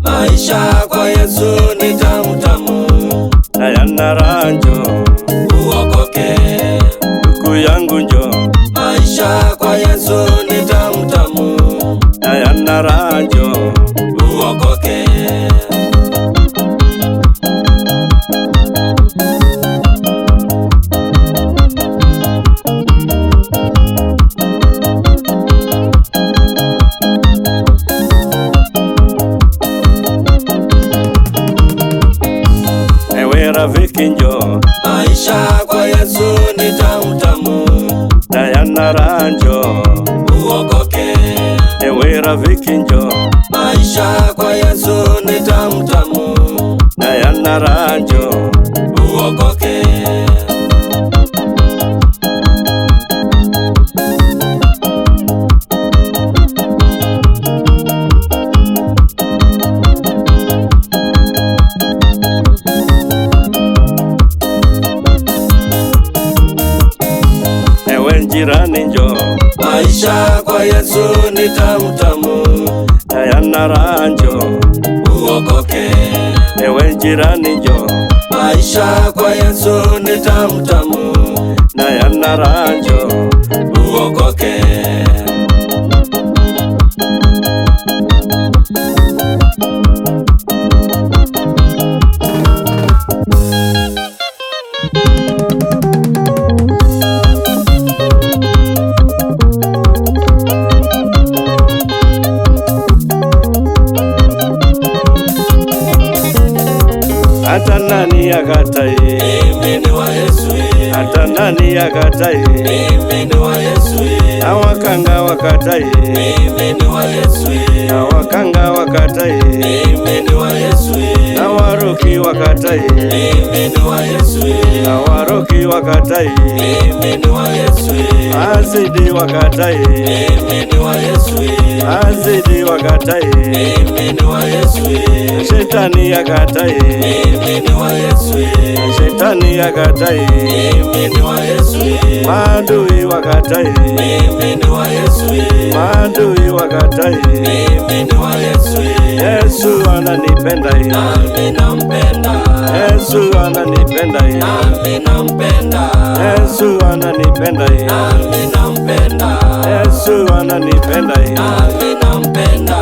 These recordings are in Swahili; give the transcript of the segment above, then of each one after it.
Maisha kwa Yesu ni tamu tamu, hayana raha, njoo uokoke. ndugu yangu, njoo. Maisha kwa Yesu ni tamu tamu, hayana raha, njoo uokoke. Rafiki, njoo. Maisha kwa Yesu ni tamu tamu, hayana raha, njoo uokoke. Ewe rafiki, njoo. Maisha kwa Yesu ni tamu tamu, hayana raha, njoo uokoke. Jirani, njoo. Maisha kwa Yesu ni tamu tamu, hayana raha, njoo uokoke. Ewe jirani, njoo. Maisha kwa Yesu ni tamu tamu, hayana raha, njoo uokoke. Hata nani akatai, mimi ni wa Yesu. Hata nani akatai, mimi ni wa Yesu. Na wakanga wakatai, mimi ni wa Yesu. Na wakanga wakatai, mimi ni wa Yesu. Na waroki wakatai, mimi ni wa Yesu. Na waroki wakatai, mimi ni wa Yesu. Azidi wakatai, mimi ni wa Yesu. Azidi wakatai, mimi ni wa Yesu. Shetani akatai, mimi ni wa Yesu. Shetani akatai, mimi ni wa Yesu. maadui wakatai, mimi ni wa Yesu. maadui wakatai, mimi ni wa Yesu. Yesu ananipenda, nami nampenda. Yesu ananipenda, nami nampenda. Yesu ananipenda, nami nampenda. Yesu ananipenda, nami nampenda.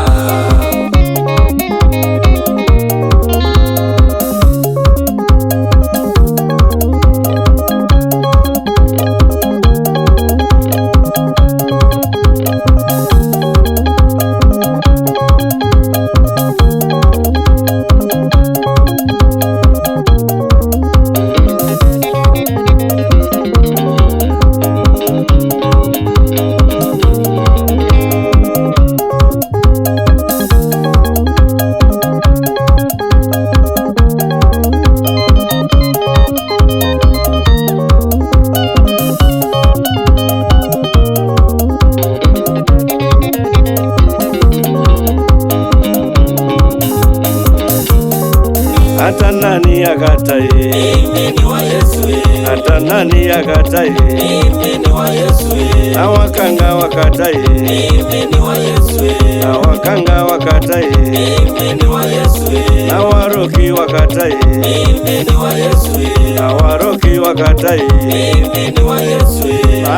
Hata nani akatai, mimi ni wa Yesu. Hata nani akatai, mimi ni wa Yesu. Na wakanga wakatai, mimi ni wa Yesu. Na wakanga wakatai, mimi ni wa Yesu. Na waroki wakatai, mimi ni wa Yesu. Na waroki wakatai, mimi ni wa Yesu.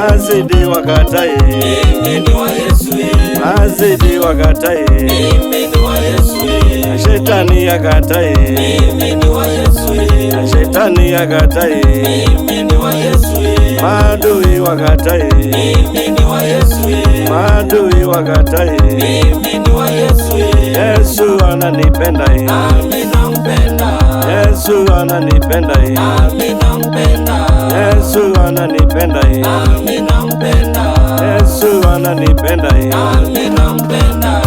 Azidi wakatai, mimi ni wa Yesu. Azidi wakatai, mimi ni wa Yesu. Shetani akatai, mimi ni wa Yesu. Shetani akatai, mimi ni wa Yesu. maadui wakatai, mimi ni wa Yesu. maadui wakatai, mimi ni wa Yesu. Yesu ananipenda, nami nampenda. Yesu ananipenda, nami nampenda. Yesu ananipenda, nami nampenda. Yesu ananipenda, nami nampenda.